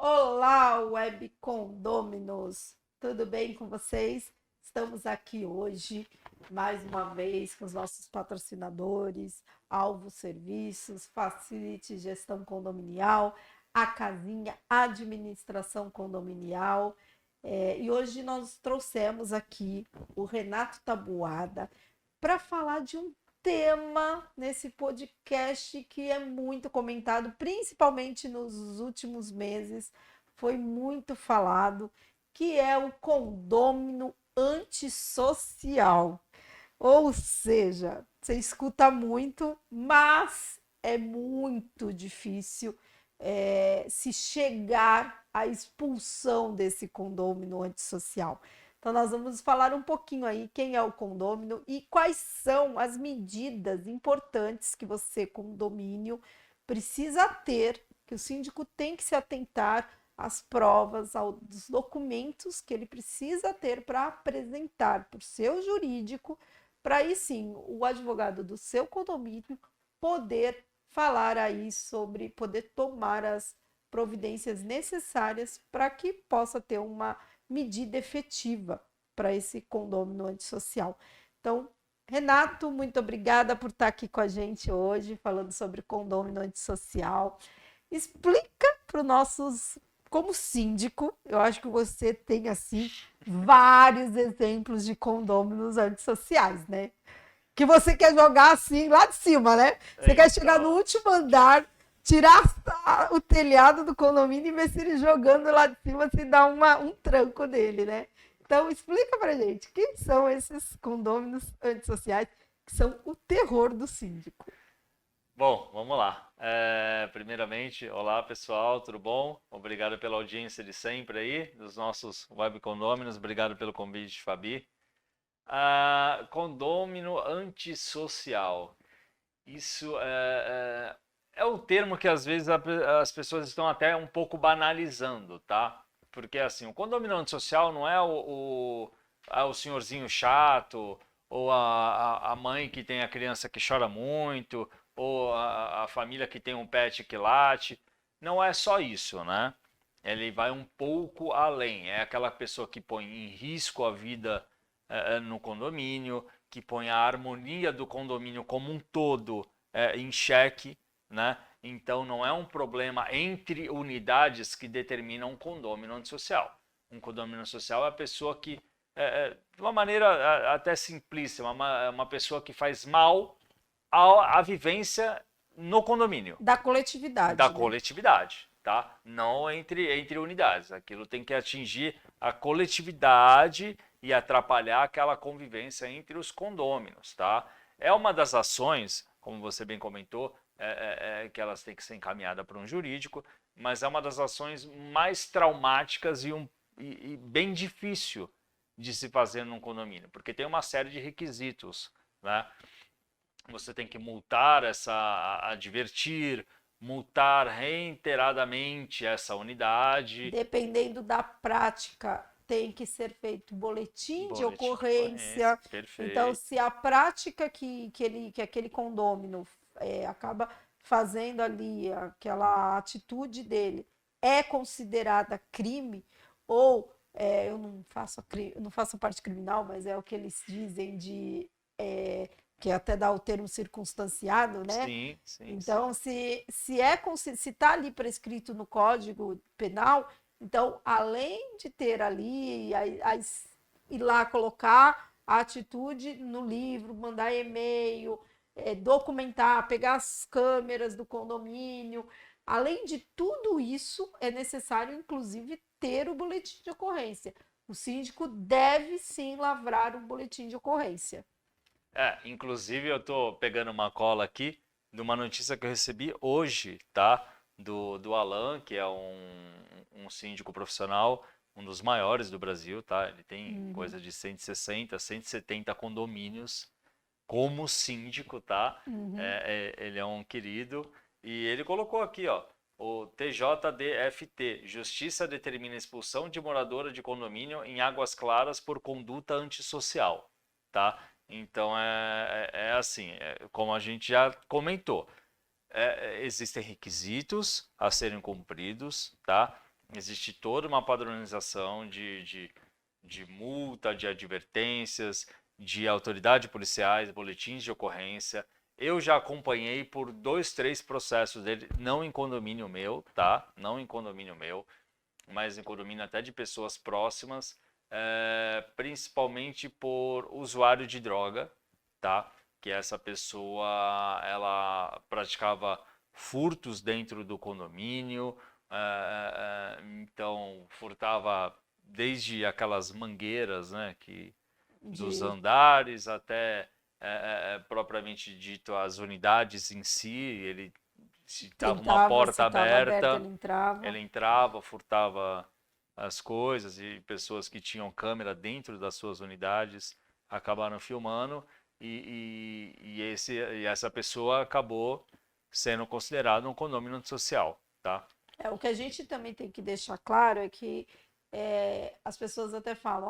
Olá, Web Condôminos! Tudo bem com vocês? Estamos aqui hoje, mais uma vez, com os nossos patrocinadores, Alvo Serviços, Facility Gestão Condominial, a Casinha Administração Condominial. E hoje nós trouxemos aqui o Renato Tabuada para falar de um tema nesse podcast que é muito comentado, principalmente nos últimos meses, foi muito falado, que é o condômino antissocial. Ou seja, você escuta muito, mas é muito difícil se chegar à expulsão desse condômino antissocial. Então, nós vamos falar um pouquinho aí quem é o condômino e quais são as medidas importantes que você, condomínio, precisa ter, que o síndico tem que se atentar às provas, aos documentos que ele precisa ter para apresentar para o seu jurídico, para aí sim o advogado do seu condomínio poder falar aí sobre, poder tomar as providências necessárias para que possa ter uma medida efetiva para esse condômino antissocial. Então, Renato, muito obrigada por estar aqui com a gente hoje, falando sobre condômino antissocial. Explica para os nossos, como síndico, eu acho que você tem, assim, vários exemplos de condôminos antissociais, né? Que você quer jogar assim lá de cima, né? Você quer chegar no último andar, tirar o telhado do condomínio e ver se ele jogando lá de cima se dá um tranco nele, né? Então explica pra gente quem são esses condôminos antissociais que são o terror do síndico. Bom, vamos lá. Primeiramente, olá pessoal, tudo bom? Obrigado pela audiência de sempre aí, dos nossos web condôminos. Obrigado pelo convite, Fabi. Condômino antissocial. Isso é um termo que às vezes as pessoas estão até um pouco banalizando, tá? Porque assim, o condomínio antissocial não é o senhorzinho chato, ou a mãe que tem a criança que chora muito, ou a família que tem um pet que late. Não é só isso, né? Ele vai um pouco além. É aquela pessoa que põe em risco a vida no condomínio, que põe a harmonia do condomínio como um todo em xeque, né? Então não é um problema entre unidades que determina um condômino antissocial. Um condômino social é a pessoa que, de uma maneira até simplista, uma pessoa que faz mal à vivência no condomínio, Da da coletividade, né? coletividade, tá? Não entre unidades. Aquilo tem que atingir a coletividade e atrapalhar aquela convivência entre os condôminos, tá? É uma das ações, como você bem comentou, que elas têm que ser encaminhadas para um jurídico, mas é uma das ações mais traumáticas e bem difícil de se fazer num condomínio, porque tem uma série de requisitos, né? Você tem que multar advertir, multar reiteradamente essa unidade. Dependendo da prática, tem que ser feito boletim de Boletim de ocorrência, ocorrência. Então, perfeito. se a prática que aquele condômino acaba fazendo ali, aquela atitude dele, é considerada crime, ou eu não faço parte criminal, mas é o que eles dizem de. Que até dá o termo circunstanciado, né? Sim, sim, sim. Então, se está ali prescrito no Código Penal, então, além de ter ali, ir lá colocar a atitude no livro, mandar e-mail, documentar, pegar as câmeras do condomínio, além de tudo isso, é necessário, inclusive, ter o boletim de ocorrência. O síndico deve sim lavrar um boletim de ocorrência. Inclusive eu tô pegando uma cola aqui de uma notícia que eu recebi hoje, tá? Do Alan, que é um síndico profissional, um dos maiores do Brasil, tá? Ele tem Uhum, coisa de 160, 170 condomínios como síndico, tá? uhum. Ele é um querido e ele colocou aqui, ó, o TJDFT, Justiça determina expulsão de moradora de condomínio em Águas Claras por conduta antissocial, tá? Então é assim, como a gente já comentou, existem requisitos a serem cumpridos, tá? Existe toda uma padronização de multa, de advertências, de autoridade policiais, boletins de ocorrência. Eu já acompanhei por 2, 3 processos dele, não em condomínio meu, tá? Não em condomínio meu, mas em condomínio até de pessoas próximas, principalmente por usuário de droga, tá? Que essa pessoa, ela praticava furtos dentro do condomínio, então furtava desde aquelas mangueiras, né, dos De andares até propriamente dito as unidades em si. Ele, se estava uma tentava, se porta estava aberto, aberta, ele entrava. ele entrava, furtava as coisas, e pessoas que tinham câmera dentro das suas unidades acabaram filmando, e essa pessoa acabou sendo considerado um condomínio social, tá? O que a gente também tem que deixar claro é que as pessoas até falam,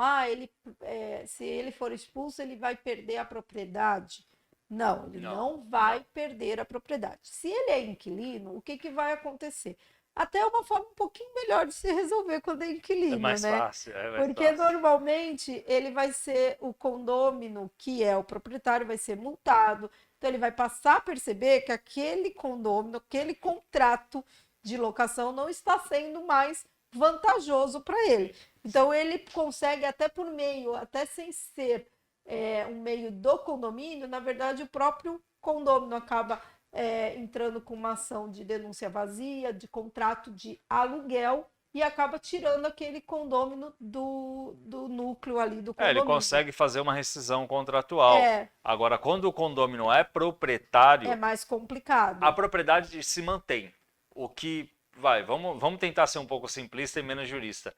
se ele for expulso, ele vai perder a propriedade. Não, ele Não, não vai não. perder a propriedade. Se ele é inquilino, o que, que vai acontecer? Até é uma forma um pouquinho melhor de se resolver quando é É inquilino, mais né? fácil, é mais Porque fácil. normalmente ele vai ser o condômino, que é o proprietário, vai ser multado. Então ele vai passar a perceber que aquele condômino, aquele contrato de locação não está sendo mais vantajoso para ele. Sim, Então sim. ele consegue até por meio, até sem ser um meio do condomínio, na verdade o próprio condômino acaba entrando com uma ação de denúncia vazia, de contrato de aluguel, e acaba tirando aquele condômino do núcleo ali do Ele condomínio. consegue fazer uma rescisão contratual. É, Agora, quando o condomínio é é proprietário, mais a complicado. propriedade se mantém. O que vamos tentar ser um pouco simplista e menos jurista.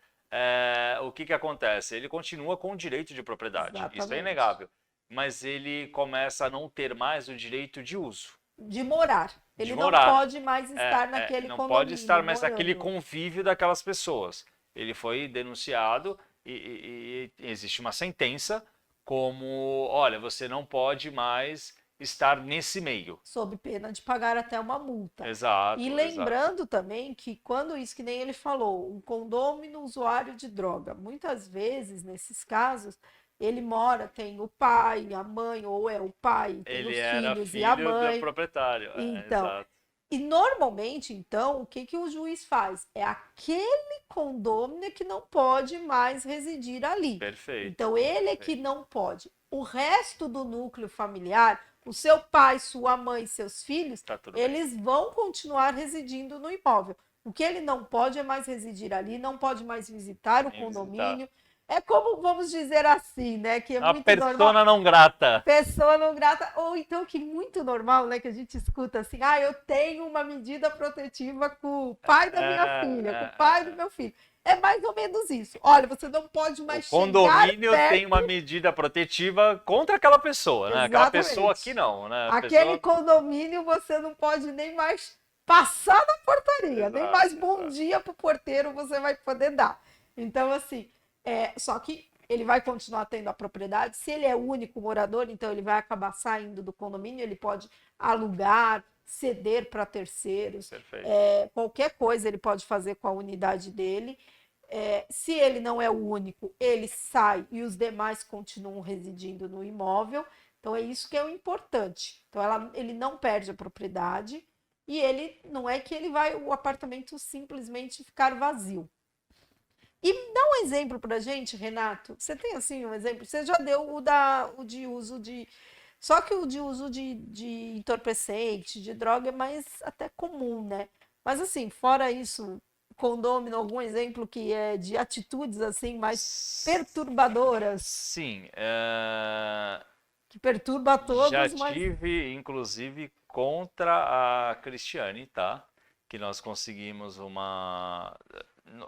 O que acontece? Ele continua com o direito de propriedade, isso é Exatamente. inegável, mas ele começa a não ter mais o direito de uso, De morar. de Ele não morar. pode mais estar naquele Não pode condomínio estar mais naquele morando. convívio daquelas pessoas. Ele foi denunciado, e existe uma sentença como, olha, você não pode mais estar nesse meio. Sob pena de pagar até uma multa. E Exato, exato. lembrando também que quando isso, que nem ele falou, um condômino usuário de droga, muitas vezes, nesses casos, ele mora, tem o pai, a mãe, ou é o pai, tem Ele os era filhos e a filho do mãe. proprietário. Então, Exato. e normalmente, então, o que, que o juiz faz? É aquele condômino que não pode mais residir ali. Perfeito, Então, ele é que perfeito. não pode. O resto do núcleo familiar, o seu pai, sua mãe, seus filhos, Tá tudo bem. eles vão continuar residindo no imóvel. O que ele não pode é mais residir ali, não pode mais visitar o Nem visitar. condomínio. É como, vamos dizer assim, né? Que é A muito normal. persona não grata. Pessoa não grata, ou então que muito normal, né, que a gente escuta assim, eu tenho uma medida protetiva com o pai da minha filha, com o pai do É. meu filho. É mais ou menos isso. Olha, você não pode O mais chegar condomínio tem uma perto. medida protetiva contra aquela pessoa, né? Aquela pessoa aqui Exatamente. não, né? A Aquele pessoa. condomínio você não pode nem mais passar na portaria, nem Exato, mais bom exato. dia pro porteiro você vai poder dar. Então, assim, só que ele vai continuar tendo a propriedade. Se ele é o único morador, então ele vai acabar saindo do condomínio, ele pode alugar, ceder para terceiros, Perfeito. qualquer coisa ele pode fazer com a unidade dele. Se ele não é o único, ele sai e os demais continuam residindo no imóvel. Então é isso que é o importante. Então ele não perde a propriedade e ele não é que ele vai o apartamento simplesmente ficar vazio. E dá um exemplo para gente, Renato. Você tem assim um exemplo? Você já deu o de uso de. Só que o de uso de entorpecente, de droga, é mais até comum, né? Mas assim, fora isso, condômino, algum exemplo que é de atitudes assim mais perturbadoras, Sim, que perturba a já todos, mas tive, inclusive, contra a Cristiane, tá? Que nós conseguimos uma.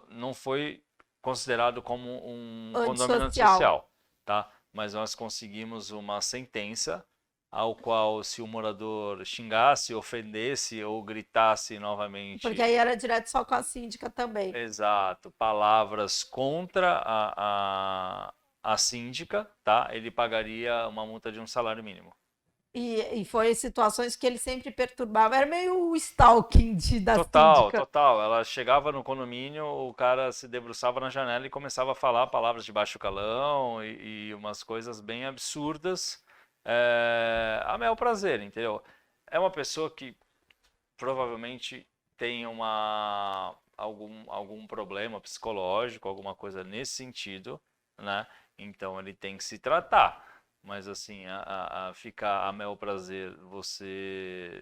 Não foi considerado como um condomínio antissocial. antissocial, tá? Mas nós conseguimos uma sentença ao qual, se o morador xingasse, ofendesse ou gritasse Porque novamente, aí era direto só com a síndica também. exato, palavras contra a síndica, tá? Ele pagaria uma multa de um salário mínimo. E foi situações que ele sempre perturbava. Era meio o stalking da Total, síndica. total. Ela chegava no condomínio, o cara se debruçava na janela e começava a falar palavras de baixo calão e umas coisas bem absurdas, a meu prazer, entendeu? É uma pessoa que provavelmente tem algum problema psicológico, alguma coisa nesse sentido, né? Então ele tem que se tratar. Mas assim, a ficar a meu prazer, você,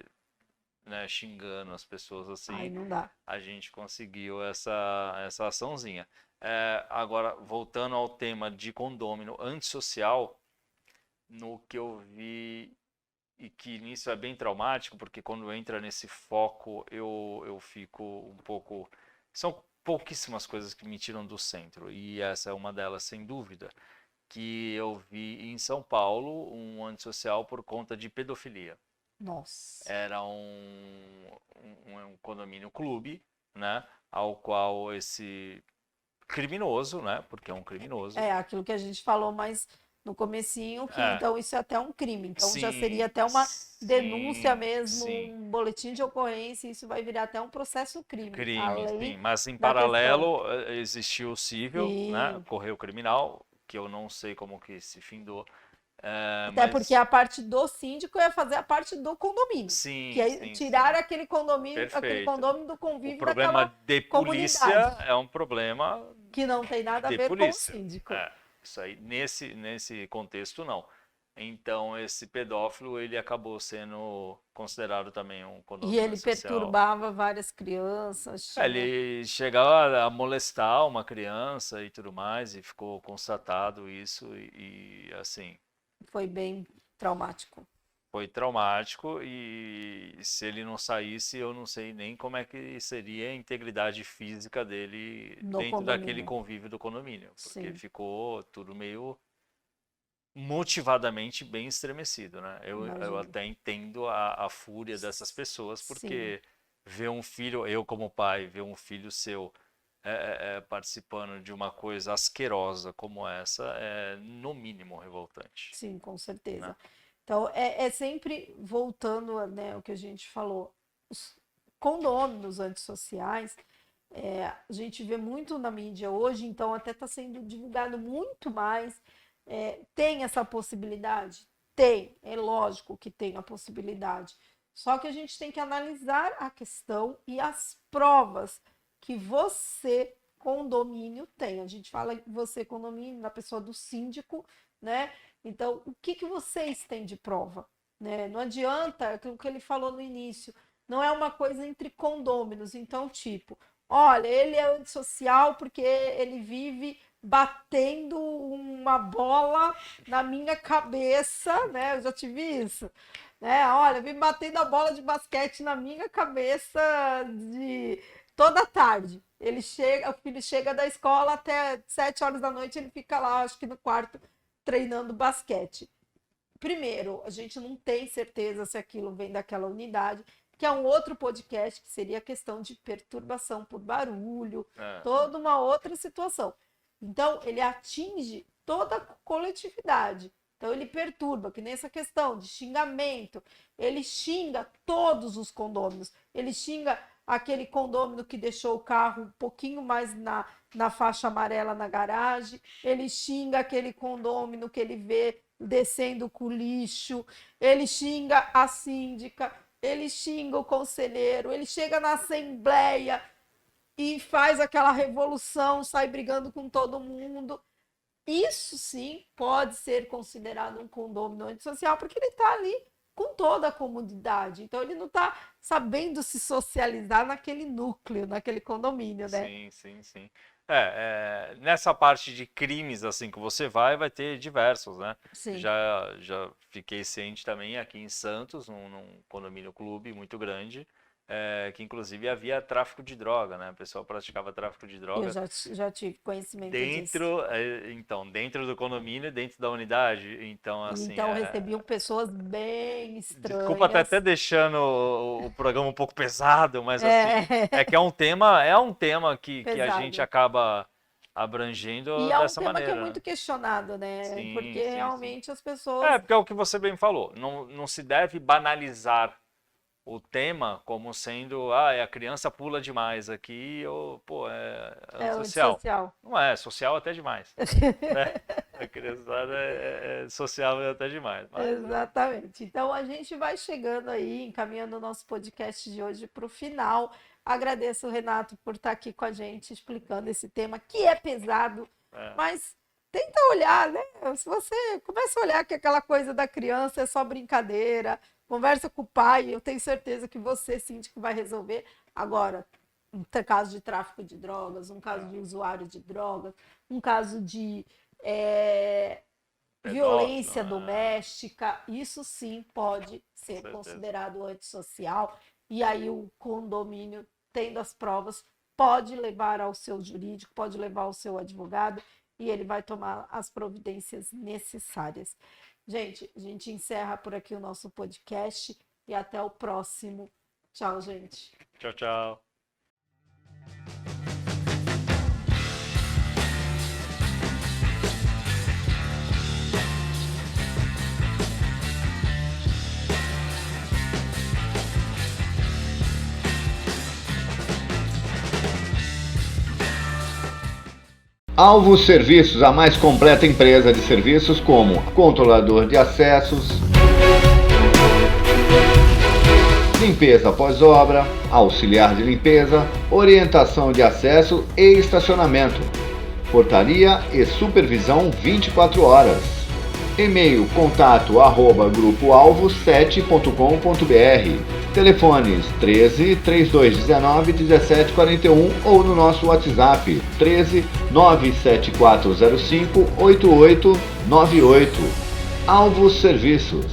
né, xingando as pessoas Aí assim, não dá. a gente conseguiu essa açãozinha. Agora, voltando ao tema de condômino antissocial, no que eu vi, e que nisso é bem traumático, porque quando entra nesse foco eu fico um pouco. São pouquíssimas coisas que me tiram do centro, e essa é uma delas, sem dúvida, que eu vi em São Paulo um antissocial por conta de pedofilia. Nossa. Era um condomínio clube, né? Ao qual esse criminoso, né? Porque é um criminoso. É aquilo que a gente falou mais no comecinho, que É, então isso é até um crime. Então já seria sim, até uma denúncia sim, mesmo, sim. um boletim de ocorrência, isso vai virar até um processo crime, Crime, sim. além Mas em da questão. paralelo existiu o civil, né? Sim. Correio criminal, que eu não sei como que se findou. Até porque Mas a parte do síndico ia fazer a parte do condomínio. Que sim, é sim, tirar sim. aquele Perfeito. condomínio do O convívio problema daquela de polícia comunidade, é um problema que não tem nada a de ver com o polícia. síndico. É, isso aí, nesse contexto, não. Então, esse pedófilo, ele acabou sendo considerado também um E condomínio ele social. perturbava várias crianças, tinha. Ele chegava a molestar uma criança e tudo mais, e ficou constatado isso, assim, Foi bem traumático foi traumático, e se ele não saísse, eu não sei nem como é que seria a integridade física dele no dentro daquele condomínio. convívio do condomínio, porque Sim, ficou tudo meio motivadamente bem estremecido, né? Eu imagino. até entendo a fúria dessas pessoas, Sim, porque ver um filho, eu como pai, ver um filho seu participando de uma coisa asquerosa como essa é no mínimo revoltante, sim, com né? certeza. Então, é sempre voltando, né, o que a gente falou, os condôminos antissociais, a gente vê muito na mídia hoje, então até está sendo divulgado muito mais. Tem essa possibilidade? Tem, é lógico que tem a possibilidade. Só que a gente tem que analisar a questão e as provas que você, condomínio, tem. A gente fala você, condomínio, na pessoa do síndico, né? Então, o que, que vocês têm de prova? Né? Não adianta aquilo que ele falou no início, não é uma coisa entre condôminos. Então, tipo, olha, ele é antissocial porque ele vive batendo uma bola na minha cabeça, né? Eu já tive isso. Né? Olha, vim batendo a bola de basquete na minha cabeça de toda tarde. Ele chega, o filho chega da escola até 7 horas da noite, ele fica lá, acho que no quarto, treinando basquete. Primeiro, a gente não tem certeza se aquilo vem daquela unidade, que é um outro podcast, que seria a questão de perturbação por barulho, É, toda uma outra situação. Então, ele atinge toda a coletividade. Então, ele perturba, que nem essa questão de xingamento. Ele xinga todos os condôminos. Ele xinga aquele condômino que deixou o carro um pouquinho mais na faixa amarela na garagem. Ele xinga aquele condômino que ele vê descendo com lixo. Ele xinga a síndica. Ele xinga o conselheiro. Ele chega na assembleia e faz aquela revolução, sai brigando com todo mundo. Isso sim pode ser considerado um condômino antissocial, porque ele está ali com toda a comunidade. Então ele não está sabendo se socializar naquele núcleo, naquele condomínio, né? sim, sim, sim. Nessa parte de crimes assim que você vai ter diversos, né? Sim. Já fiquei ciente também aqui em Santos, num condomínio clube muito grande, que inclusive havia tráfico de droga, né? O pessoal praticava tráfico de Eu droga já tive conhecimento disso. dentro do condomínio, dentro da unidade. Então, assim, Então recebiam pessoas bem desculpa até estranhas. deixando o programa um pouco pesado, mas assim, É, é que é um tema que a gente pesado. acaba abrangendo E é um dessa tema que é maneira. muito questionado, né? Sim, Porque sim, sim. realmente as pessoas. Porque é o que você bem falou. Não se deve banalizar o tema como sendo, a criança pula demais aqui, ou, pô, é É antissocial. antissocial. Não é, social até demais. Né? A criançada é social até demais. Mas, Exatamente. Então a gente vai chegando aí, encaminhando o nosso podcast de hoje para o final. Agradeço, Renato, por estar aqui com a gente explicando esse tema que é pesado, mas tenta olhar, né? Se você começa a olhar que aquela coisa da criança é só brincadeira, conversa com o pai, eu tenho certeza que você, síndico, vai resolver. Agora, um caso de tráfico de drogas, um caso de usuário de drogas, um caso de violência doméstica, isso sim pode ser considerado antissocial. E aí o condomínio, tendo as provas, pode levar ao seu jurídico, pode levar ao seu advogado e ele vai tomar as providências necessárias. Gente, a gente encerra por aqui o nosso podcast e até o próximo. Tchau, gente. Tchau, tchau. Alvo Serviços, a mais completa empresa de serviços como controlador de acessos, limpeza pós-obra, auxiliar de limpeza, orientação de acesso e estacionamento, portaria e supervisão 24 horas. E-mail contato@grupoalvo7.com.br. Telefones 13 3219 1741 ou no nosso WhatsApp 13 97405 8898. Alvo Serviços.